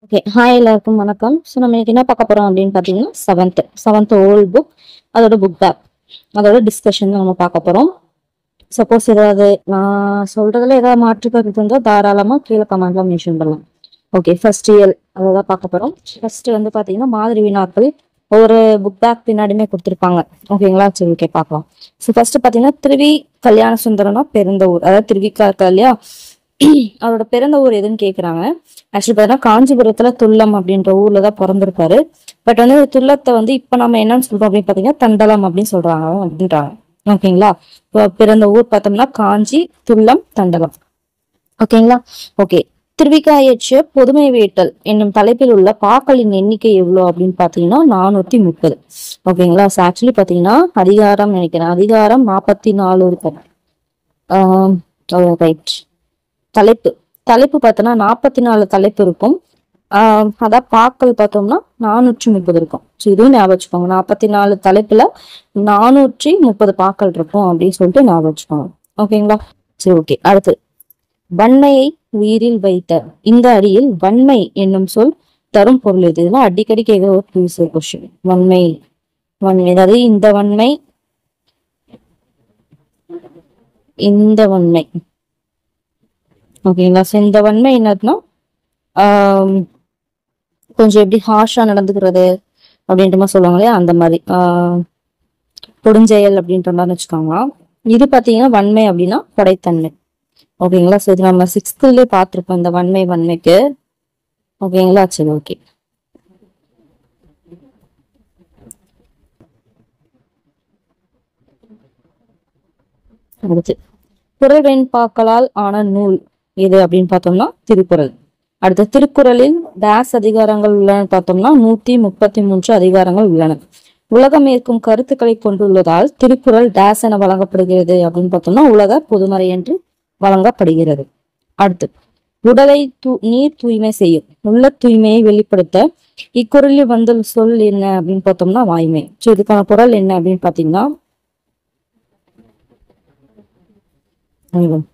Okay, hi எல்லாருக்கும் வணக்கம். So நம்ம இன்னைக்கு என்ன பார்க்க போறோம் அப்படின்னு பார்த்தீங்கன்னா செவன்த் ஓல்ட் புக், அதோட புக் பேக், அதோட டிஸ்கஷன் நம்ம பார்க்க போறோம். சப்போஸ் ஏதாவது நான் சொல்றதுல ஏதாவது மாற்று கருத்து இருந்தால் தாராளமா கீழே கமெண்ட்ல மென்ஷன் பண்ணலாம். ஓகே, ஃபர்ஸ்ட் இயர் அதான் பார்க்க போறோம். ஃபர்ஸ்ட் வந்து பார்த்தீங்கன்னா மாதிரி வினாக்கள் ஒரு புக் பேக் பின்னாடியுமே கொடுத்துருப்பாங்க. ஓகேங்களா, சரி ஓகே பார்க்கலாம். ஸோ ஃபர்ஸ்ட் பார்த்தீங்கன்னா திருவி கல்யாண சுந்தரம்னா பிறந்த ஊர், அதாவது திருவிக்கா இருக்கா இல்லையா, அவரோட பிறந்த ஊர் எதுன்னு கேக்குறாங்க. ஆக்சுவலி பார்த்தீங்கன்னா காஞ்சிபுரத்துல துல்லம் அப்படின்ற ஊர்ல தான் பிறந்திருப்பாரு. பட் வந்து துல்லத்தை வந்து இப்ப நம்ம என்னன்னு சொல்றோம் அப்படின்னு பாத்தீங்கன்னா தண்டலம் அப்படின்னு சொல்றாங்க அப்படின்றாங்க. ஓகேங்களா, இப்போ பிறந்த ஊர் பார்த்தோம்னா காஞ்சி, துல்லம், தண்டலம். ஓகேங்களா, ஓகே. திருவிக்கா இயற்றிய பொதுமை வேட்டல் என்னும் தலைப்பில் உள்ள பாக்களின் எண்ணிக்கை எவ்வளவு அப்படின்னு பாத்தீங்கன்னா 430. ஓகேங்களா, ஆக்சுவலி பாத்தீங்கன்னா அதிகாரம் நினைக்கிறேன், அதிகாரம் 44 இருக்கும். ரைட். தலைப்பு தலைப்பு பார்த்தோம்னா 44 தலைப்பு இருக்கும். அதான் பாக்கள் பார்த்தோம்னா 430 இருக்கும். ஸோ இதுவும் ஞாபகம் வச்சுக்கோங்க, 44 தலைப்புல 430 பாக்கள் இருக்கும் அப்படின்னு சொல்லிட்டு ஞாபகம் வச்சுக்கோங்க. ஓகேங்களா, சரி ஓகே. அடுத்து வன்மையை உயிரில் வைத்த இந்த அடியில் வன்மை என்னும் சொல் தரும் பொருள் எது? இதெல்லாம் அடிக்கடி கேட்கிற ஒரு ப்ரீவியஸ் கொஸ்டின். வன்மை அதாவது இந்த வன்மை, இந்த வன்மை. ஓகேங்களா, ஸோ இந்த வன்மை என்னதுன்னா கொஞ்சம் எப்படி ஹார்ஷா நடந்துக்கிறது அப்படின்ற மாதிரி சொல்லுவாங்க இல்லையா, அந்த மாதிரி கொடுஞ்செயல் அப்படின்ற மாதிரி வச்சுக்கோங்க. இது பாத்தீங்கன்னா வன்மை அப்படின்னா கொடைத்தன்மை. ஓகேங்களா, ஸோ இது நம்ம 6th பார்த்திருப்போம் இந்த வன்மைக்கு. ஓகேங்களா, சரி ஓகே. அடுத்து குறள் வெண்பாக்களால் ஆன நூல் எது அப்படின்னு பார்த்தோம்னா திருக்குறள். அடுத்த திருக்குறளில் டேஸ் அதிகாரங்கள் உள்ளன பார்த்தோம்னா 133 அதிகாரங்கள் உள்ளன. உலகம் ஏற்கும் கருத்துக்களை கொண்டுள்ளதால் திருக்குறள் டேஸ் என வழங்கப்படுகிறது அப்படின்னு பார்த்தோம்னா உலக பொதுமறை என்று வழங்கப்படுகிறது. அடுத்து உடலை நீர் தூய்மை செய்யும், உள்ள தூய்மையை வெளிப்படுத்த இக்குறளில் வந்த சொல் என்ன அப்படின்னு பார்த்தோம்னா வாய்மை. ஸோ இதுக்கான குறள் என்ன அப்படின்னு பாத்தீங்கன்னா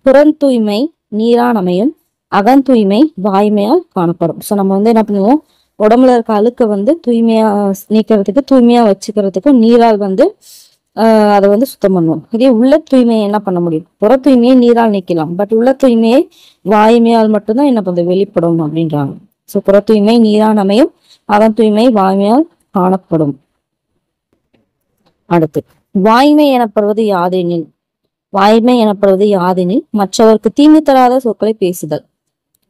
புறம் தூய்மை நீரான் அமையும், அகன் தூய்மை வாய்மையால் காணப்படும். ஸோ நம்ம வந்து என்ன பண்ணுவோம், உடம்புல இருக்க அழுக்க வந்து தூய்மையா நீக்கிறதுக்கு, தூய்மையா வச்சுக்கிறதுக்கு நீரால் வந்து அதை வந்து சுத்தம் பண்ணுவோம். இதே உள்ள தூய்மையை என்ன பண்ண முடியும், புற தூய்மையை நீரால் நீக்கலாம், பட் உள்ள தூய்மையை வாய்மையால் மட்டும்தான் என்ன பண்ணுறது வெளிப்படும் அப்படின்றாங்க. ஸோ புற தூய்மை நீரான் அமையும், அகன் தூய்மை வாய்மையால் காணப்படும். அடுத்து வாய்மை எனப்படுவது யாதெனில், வாய்மை எனப்படுவது யாதெனில் மற்றவருக்கு தீங்கு தராத சொற்களை பேசுதல்.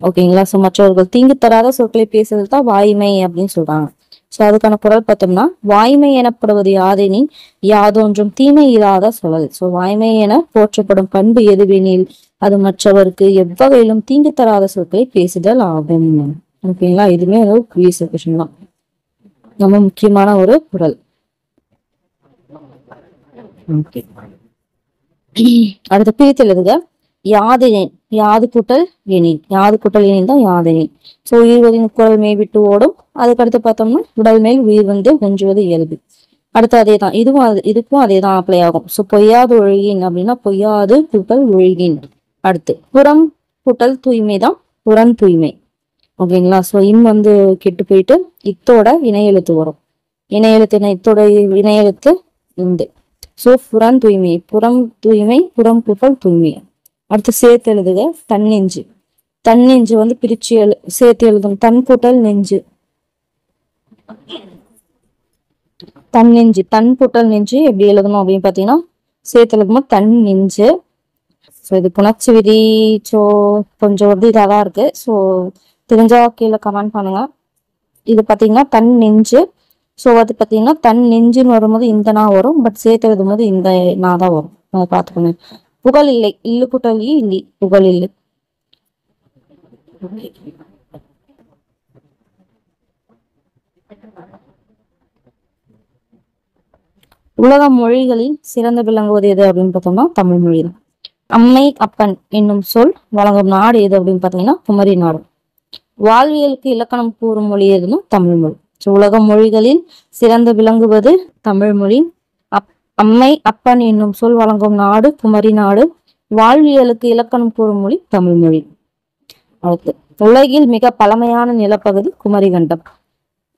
ஓகேங்களா, ஸோ மற்றவர்கள் தீங்கு தராத சொற்களை பேசுதல் தான் வாய்மை அப்படின்னு சொல்றாங்க. ஸோ அதுக்கான குறள் பார்த்தோம்னா வாய்மை எனப்படுவது யாதெனில் யாதொன்றும் தீமை இல்லாத சொல்லல். ஸோ வாய்மை என போற்றப்படும் பண்பு எதுவெனில் அது மற்றவருக்கு எவ்வகையிலும் தீங்கு தராத சொற்களை பேசுதல் ஆகும். ஓகேங்களா, இதுவுமே ஒரு ப்ரீவியஸ் கொஸ்டின் தான், ரொம்ப முக்கியமான ஒரு குறள். ஓகே, அடுத்த பிரித்தல் எழுதுக. யாதெனின் யாது கூட்டல் எனின், யாது கூட்டல் எனின் தான் யாதெனின். சோ உயிர்வதின் குரல் மேய் விட்டு ஓடும். அதுக்கடுத்து பார்த்தோம்னா உடல் மேல் உயிர் வந்து ஒன்றுவது இயல்பு. அடுத்து அதே தான், இதுக்கும் அதே தான் அப்ளை ஆகும். ஸோ பொய்யாது ஒழுகின் அப்படின்னா பொய்யாது கூட்டல் ஒழுகின். அடுத்து புறம் கூட்டல் தூய்மை தான் புறம் தூய்மை. ஓகேங்களா, ஸோ வந்து கெட்டு போயிட்டு இத்தோட இணை எழுத்து வரும். இணை எழுத்து இத்தோட இணை எழுத்து இந்த. ஸோ புறம் தூய்மை, புறம் தூய்மை, புறம் கூட்டல் தூய்மை. அடுத்து சேர்த்து எழுதுக. தன்னெஞ்சு, தன்னெஞ்சு வந்து பிரிச்சு சேர்த்து எழுதும். தன் கூட்டல் நெஞ்சு, தன்னெஞ்சு, தன் கூட்டல் நெஞ்சு எப்படி எழுதணும் அப்படின்னு பாத்தீங்கன்னா சேர்த்து எழுதுமோ தன் நெஞ்சு. ஸோ இது புணர்ச்சி விதி. ஸோ கொஞ்சம் வந்து இதாதான் இருக்கு. ஸோ தெரிஞ்சா கீழே கமெண்ட் பண்ணுங்க. இது பாத்தீங்கன்னா தன் நெஞ்சு. ஸோ அது பார்த்தீங்கன்னா தன் நெஞ்சுன்னு வரும்போது இந்த நா வரும், பட் சேர்த்து எழுதும் போது இந்த நா தான் வரும். அதை பார்த்துக்கோங்க. புகழ் இல்லை, இல்லு கூட்டல் இல்லை, புகழ் இல்லை. உலக மொழிகளில் சிறந்து விளங்குவது எது அப்படின்னு பார்த்தோம்னா தமிழ் மொழி தான். அம்மை அப்பன் என்னும் சொல் வழங்கும் நாடு எது அப்படின்னு பார்த்தீங்கன்னா குமரி நாடு. வாழ்வியலுக்கு இலக்கணம் கூறும் மொழி எதுன்னா தமிழ் மொழி. உலக மொழிகளில் சிறந்து விளங்குவது தமிழ் மொழி. அம்மை அப்பன் என்னும் சொல் வழங்கும் நாடு குமரி நாடு. வாழ்வியலுக்கு இலக்கணம் கூறும் மொழி தமிழ் மொழி. அடுத்து உலகில் மிக பழமையான நிலப்பகுதி குமரிகண்டம்.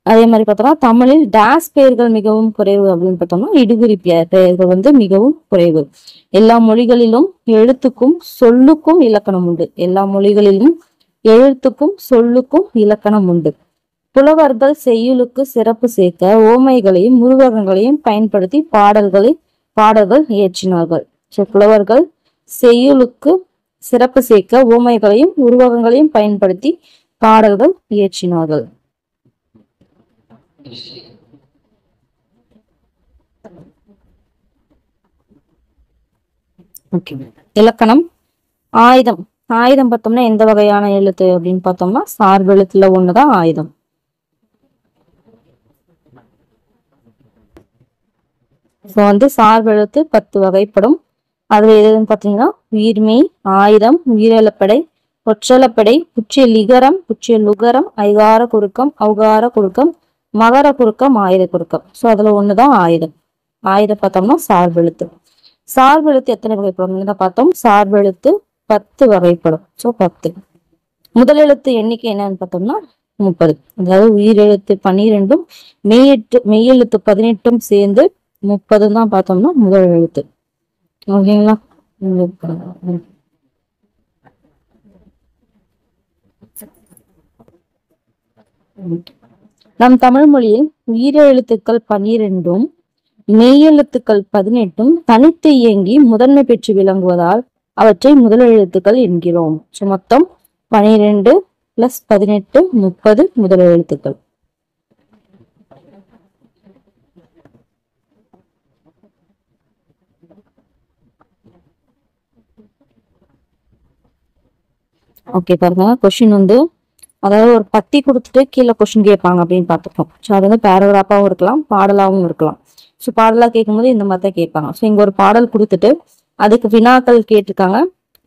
அதே மாதிரி பார்த்தோம்னா தமிழில் டேஸ் பெயர்கள் மிகவும் குறைவு அப்படின்னு பார்த்தோம்னா இடுகுறி பெயர்கள் வந்து மிகவும் குறைவு. எல்லா மொழிகளிலும் எழுத்துக்கும் சொல்லுக்கும் இலக்கணம் உண்டு. எல்லா மொழிகளிலும் எழுத்துக்கும் சொல்லுக்கும் இலக்கணம் உண்டு. புலவர்கள் செய்யுளுக்கு சிறப்பு சேர்க்க ஓமைகளையும் உருவகங்களையும் பயன்படுத்தி பாடல்கள் இயற்றினார்கள். புலவர்கள் செய்யுளுக்கு சிறப்பு சேர்க்க ஓமைகளையும் உருவகங்களையும் பயன்படுத்தி பாடல்கள் இயற்றினார்கள். இலக்கணம். ஆயுதம். ஆயுதம் பார்த்தோம்னா எந்த வகையான எழுத்து அப்படின்னு பார்த்தோம்னா சார்பெழுத்துல ஒண்ணுதான் ஆயுதம். இப்போ வந்து சார்பெழுத்து 10 வகைப்படும். அதுல எதுன்னு பாத்தீங்கன்னா உயிர்மெய், ஆயுதம், உயிரெழுப்படை, ஒற்றெழுப்படை, குற்றிய லிகரம், குற்றிய லுகரம், ஐகார குறுக்கம், ஔகார குறுக்கம், மகர குறுக்கம், ஆயுத குறுக்கம். சோ அதுல ஒண்ணுதான் ஆயுதம். ஆயுதம் பார்த்தோம்னா சார்பெழுத்து. சார்பெழுத்து எத்தனை வகைப்படும் பார்த்தோம். சார்பெழுத்து 10 வகைப்படும். சோ 10. முதலெழுத்து எண்ணிக்கை என்னன்னு பார்த்தோம்னா 30. அதாவது உயிரெழுத்து 12ம் மெய்யெழுத்து 18ம் சேர்ந்து 30 தான் பார்த்தோம்னா முதல் எழுத்து. ஓகேங்களா? நம் தமிழ் மொழியில் உயிரெழுத்துக்கள் 12ம் மெய்யெழுத்துக்கள் 18ம் தனித்து இயங்கி முதன்மை பெற்று விளங்குவதால் அவற்றை முதல் எழுத்துக்கள் என்கிறோம். மொத்தம் 12 + 18 30 முதல் எழுத்துக்கள். ஓகே பாருங்க. கொஸ்டின் வந்து அதாவது ஒரு பத்தி கொடுத்துட்டு கீழே கொஸ்டின் கேட்பாங்க அப்படின்னு பார்த்துப்போம். ஸோ அது வந்து பேராகிராஃபாவும் இருக்கலாம், பாடலாகவும் இருக்கலாம். ஸோ பாடலா கேட்கும்போது இந்த மாதிரி தான் கேட்பாங்க. ஸோ இங்க ஒரு பாடல் கொடுத்துட்டு அதுக்கு வினாக்கள் கேட்டிருக்காங்க.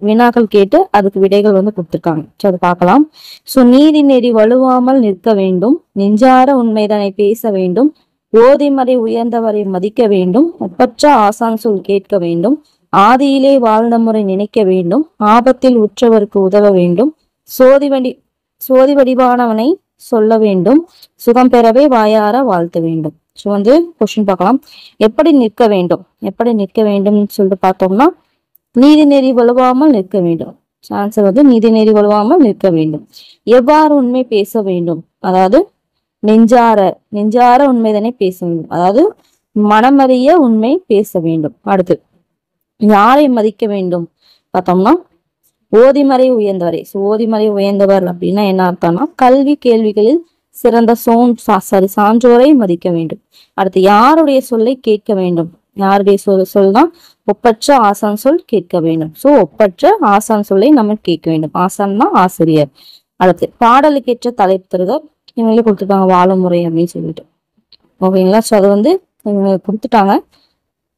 வினாக்கள் கேட்டு அதுக்கு விடைகள் வந்து கொடுத்துருக்காங்க. ஸோ அதை பார்க்கலாம். ஸோ நீதி நெறி வலுவாமல் நிற்க வேண்டும், நெஞ்சார உண்மைதனை பேச வேண்டும், ஓதிமறை உயர்ந்தவரை மதிக்க வேண்டும், ஒப்பற்ற ஆசான் சொல் கேட்க வேண்டும், ஆதியிலே வாழ்ந்த முறை நினைக்க வேண்டும், ஆபத்தில் உற்றவருக்கு உதவ வேண்டும், சோதி வடிவானவனை சொல்ல வேண்டும், சுகம் பெறவே வாயார வாழ்த்த வேண்டும். ஸோ வந்து கொஸ்டின் பார்க்கலாம். எப்படி நிற்க வேண்டும், எப்படி நிற்க வேண்டும்னு சொல்லிட்டு பார்த்தோம்னா நீதி நெறி வலுவாமல் நிற்க வேண்டும். ஆன்சர் வந்து நீதி நெறி வலுவாமல் நிற்க வேண்டும். எவ்வாறு உண்மை பேச வேண்டும், அதாவது நெஞ்சார உண்மைதனை பேச வேண்டும், அதாவது மனமறிய உண்மை பேச வேண்டும். அடுத்து யாரை மதிக்க வேண்டும் பார்த்தோம்னா ஓதிமறை உயர்ந்தவரை. ஓதிமறை உயர்ந்தவர் அப்படின்னா என்ன அர்த்தம்னா கல்வி கேள்விகளில் சிறந்த சான்றோரை மதிக்க வேண்டும். அடுத்து யாருடைய சொல்லை கேட்க வேண்டும், யாருடைய சொல்தான் ஒப்பற்ற ஆசான் சொல் கேட்க வேண்டும். சோ ஒப்பற்ற ஆசான் சொல்லை நம்ம கேட்க வேண்டும். ஆசான்னா ஆசிரியர். அடுத்து பாடலுக்கேற்ற தலைப்பு தருக. இவங்களே கொடுத்துருக்காங்க வாழும் முறை அப்படின்னு சொல்லிட்டு. ஓகேங்களா? சோ அது வந்து இவங்க கொடுத்துட்டாங்க.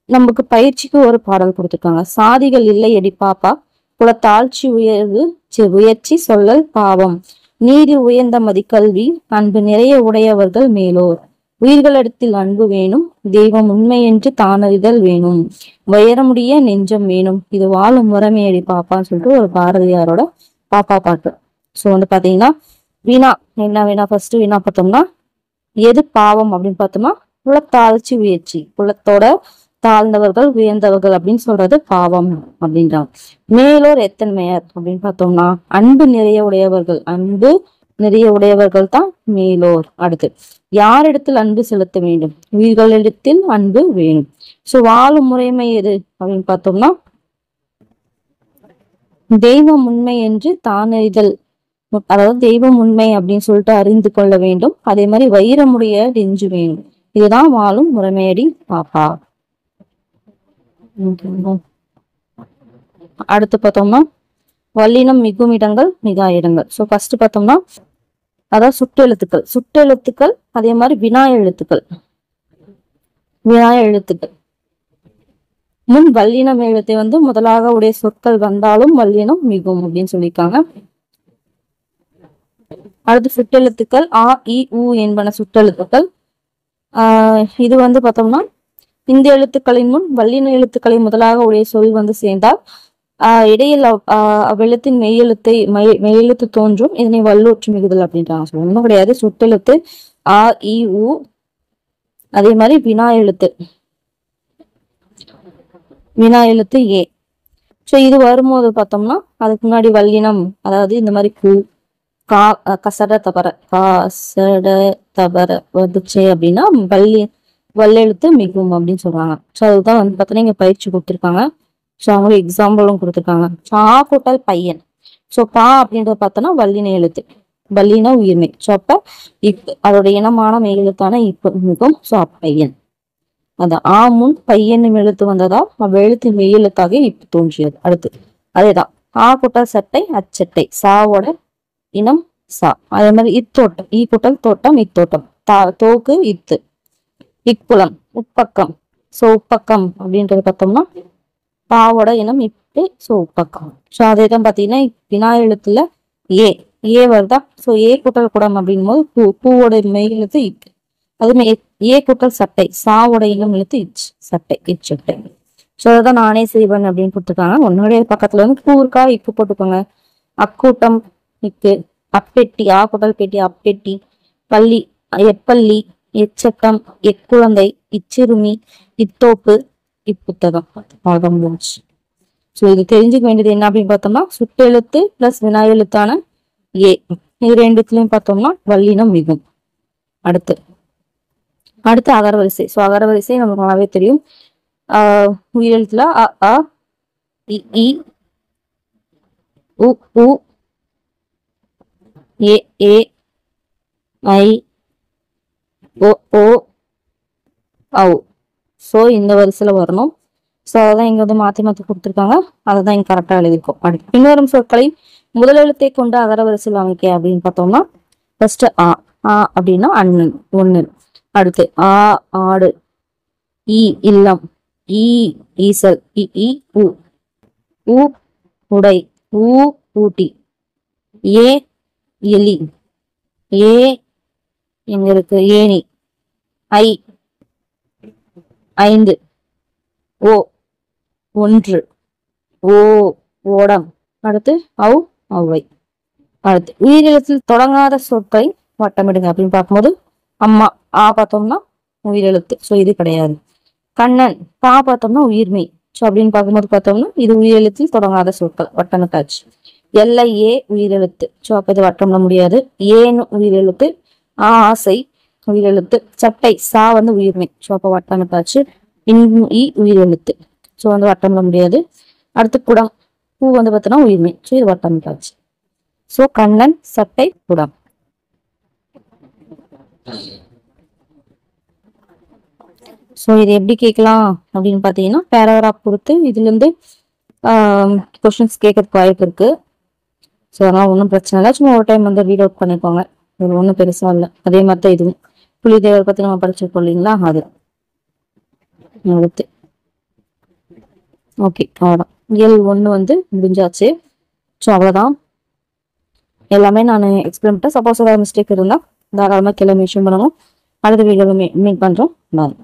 நமக்கு பயிற்சிக்கு ஒரு பாடல் கொடுத்துருக்காங்க. சாதிகள் இல்லை எடி பாப்பா, குலத்தாழ்ச்சி உயர்ச்சி சொல்லல் பாவம், நீதி உயர்ந்த மதிக்கல்வி, அன்பு நிறைய உடையவர்கள் மேலோர், உயிர்களிடத்தில் அன்பு வேணும், தெய்வம் உண்மை என்று தானறிதல் வேணும், உயரமுடிய நெஞ்சம் வேணும், இது வாழும் முறைமையடி பாப்பான்னு சொல்லிட்டு ஒரு பாரதியாரோட பாப்பா பாட்டு. சோ வந்து பாத்தீங்கன்னா வீணா என்ன வேணா ஃபர்ஸ்ட் வீணா பார்த்தோம்னா எது பாவம் அப்படின்னு பார்த்தோம்னா குலத்தாழ்ச்சி உயர்ச்சி, குலத்தோட தாழ்ந்தவர்கள் உயர்ந்தவர்கள் அப்படின்னு சொல்றது பாவம் அப்படின்றாங்க. மேலோர் எத்தன்மையர் அப்படின்னு பார்த்தோம்னா அன்பு நிறைய உடையவர்கள், அன்பு நிறைய உடையவர்கள் தான் மேலோர். அடுத்து யாரிடத்தில் அன்பு செலுத்த வேண்டும், உயிர்களிடத்தில் அன்பு வேணும். சோ வாழும் முறைமை எது அப்படின்னு பார்த்தோம்னா தெய்வம் உண்மை என்று தானறிதல், அதாவது தெய்வம் உண்மை அப்படின்னு சொல்லிட்டு அறிந்து கொள்ள வேண்டும். அதே மாதிரி வைரமுடைய நெஞ்சு வேணும். இதுதான் வாழும் முறைமையடி பாப்பா. அடுத்து பார்த்தோம்னா வல்லினம் மிகும் இடங்கள் மிகா இடங்கள். சோ ஃபர்ஸ்ட் பார்த்தோம்னா அதாவது சுட்டெழுத்துக்கள் அதே மாதிரி வினாய எழுத்துக்கள் முன் வல்லினம் எழுத்தை வந்து முதலாக உடைய சொற்கள் வந்தாலும் வல்லினம் மிகும் அப்படின்னு சொல்லியிருக்காங்க. அடுத்து சுட்டெழுத்துக்கள் ஆ இ உ என்பன சுட்டெழுத்துக்கள். இது வந்து பார்த்தோம்னா இந்த எழுத்துக்களின் முன் வல்லின எழுத்துக்களை முதலாக உடைய சொல் வந்து சேர்ந்தால் இடையில் அவ்வெழுத்தின் மெய்யெழுத்து தோன்றும், இதனை வல்லொற்று மிகுதல் அப்படின்றாங்க. சொல்ல ஒண்ணும் கிடையாது. சுட்டெழுத்து ஆ இ உ, அதே மாதிரி வினா எழுத்து ஏ. ஸோ இது வரும்போது பார்த்தோம்னா அதுக்கு முன்னாடி வல்லினம், அதாவது இந்த மாதிரி கசட தபர வந்துச்சு அப்படின்னா வல்லெழுத்து மிகும் அப்படின்னு சொல்றாங்க. ஸோ அதுதான் வந்து பார்த்தோன்னா இங்க பயிற்சி கொடுத்துருக்காங்க. ஸோ அவங்களுக்கு எக்ஸாம்பிளும் கொடுத்துருக்காங்க. கூட்டல் பையன். ஸோ அப்படின்றத பார்த்தோன்னா வல்லின எழுத்து, வல்லின உயிர்மை. ஸோ அப்ப அதோட இனமான மெய் எழுத்தான மிகும். ஸோ அப்பையன். அந்த முன் பையனும் எழுத்து வந்ததா அவ்வெழுத்து மெய் எழுத்தாக தோன்றியது. அடுத்து அதேதான் கூட்டல் சட்டை அச்சட்டை, சாவோட இனம் சா. அதே மாதிரி இத்தோட்டம், கூட்டல் தோட்டம் இத்தோட்டம், தோக்கு இத்து. இக்குளம் உப்பக்கம். சோ உப்பக்கம் அப்படின்றது பார்த்தோம்னா பாவோட இனம் இப்பு. சோ உப்பக்கம். ஸோ அதேதான் பாத்தீங்கன்னா வினா எழுத்துல ஏ வருதா. ஸோ கூட்டல் குடம் அப்படிங்கும் போது பூவோட மெய் எழுத்து இப்பு. அதுமாதிரி கூட்டல் சட்டை, சாவோட இனம் எழுத்து சட்டை இச்சட்டை. ஸோ அதான் நானே செய்வேன் அப்படின்னு கொடுத்துருக்காங்க. உன்னுடைய பக்கத்துல வந்து கூர்க்கா இக்கு போட்டுக்கோங்க. அக்கூட்டம் இக்கு, அப்பெட்டி கூட்டல் பெட்டி அப்பெட்டி, பள்ளி எப்பள்ளி, எச்சட்டம், எக்குழந்தை, இச்சிறுமி, இத்தோப்பு, இப்புத்தகம். அவ்வளவுதான் முடிஞ்சு. ஸோ இது தெரிஞ்சுக்க வேண்டியது என்ன அப்படின்னு பார்த்தோம்னா சுட்டெழுத்து பிளஸ் வினா எழுத்தான இது ரெண்டுத்துலயும் பார்த்தோம்னா வல்லினம் மிகும். அடுத்து அகரவரிசை. ஸோ அகரவரிசை நமக்கு நல்லாவே தெரியும். உயிரெழுத்துல அ இ உ உ ஏ ஐ ஓ ஓ ஔ. ஸோ இந்த வரிசையில வரணும். ஸோ அதான் இங்க வந்து மாத்தி கொடுத்துருக்காங்க. அதை தான் இங்க கரெக்டா எழுதிருக்கோம். அடுத்து பின்வரும் சொற்களை முதல் எழுத்தை கொண்டு அகரவரிசையில் அமைக்க அப்படின்னு பார்த்தோம்னா ஃபர்ஸ்ட் அப்படின்னா அண்ணன் ஒண்ணு. அடுத்து ஆடு, இல்லம், ஈசல், உடை, ஊட்டி, எலி, எங்க இருக்கு ஏனி, ஐந்து, ஒன்று, ஓடம். அடுத்து ஔவை. அடுத்து உயிரெழுத்தில் தொடங்காத சொற்களை வட்டமிடுங்க அப்படின்னு பார்க்கும்போது அம்மா பார்த்தோம்னா உயிரெழுத்து. ஸோ இது கிடையாது. கண்ணன் பார்த்தோம்னா உயிர்மை. ஸோ அப்படின்னு பார்க்கும்போது பார்த்தோம்னா இது உயிரெழுத்தில் தொடங்காத சொற்கள் வட்டமிட்டாச்சு. உயிரெழுத்து. ஸோ அப்ப இது வட்டமிட முடியாது. ஏன்னு உயிரெழுத்து. ஆசை உயிரெழுத்து. சட்டை வந்து உயிர்மை. ஸோ அப்ப வட்டமிட்டாச்சு. உயிரெழுத்து. ஸோ வந்து வட்டமிட முடியாது. அடுத்து குடம், பூ வந்து பார்த்தோம்னா உயிர்மை. ஸோ இது வட்டமிட்டாச்சு. ஸோ கண்ணன், சட்டை, குடம். ஸோ இது எப்படி கேட்கலாம் அப்படின்னு பார்த்தீங்கன்னா பேராகிராஃப் கொடுத்து இதுல இருந்து கொஸ்டின்ஸ் கேட்கறதுக்கு வாய்ப்பு இருக்கு. ஸோ அதெல்லாம் ஒன்றும் பிரச்சனை இல்லை. சும்மா ஒரு டைம் வந்து ரீட் அவுட் பண்ணிக்கோங்க. இது ஒன்றும் பெருசா இல்லை. அதே மாதிரி தான் இதுவும் புலிதேவர் பத்தி நம்ம படிச்சிருக்கோம் இல்லைங்களா, அது அடுத்து ஓகே அவ்வளோதான். இயல் 1 வந்து முடிஞ்சாச்சு. ஸோ அவ்வளோதான். எல்லாமே நான் எக்ஸ்பிளைன் பண்ணிட்டேன். சப்போஸ் ஏதாவது மிஸ்டேக் இருந்தால் தாராளமாக கீழே மென்ஷன் பண்ணணும். அடுத்த வீடியோவில் மீட் பண்றோம். பாய்.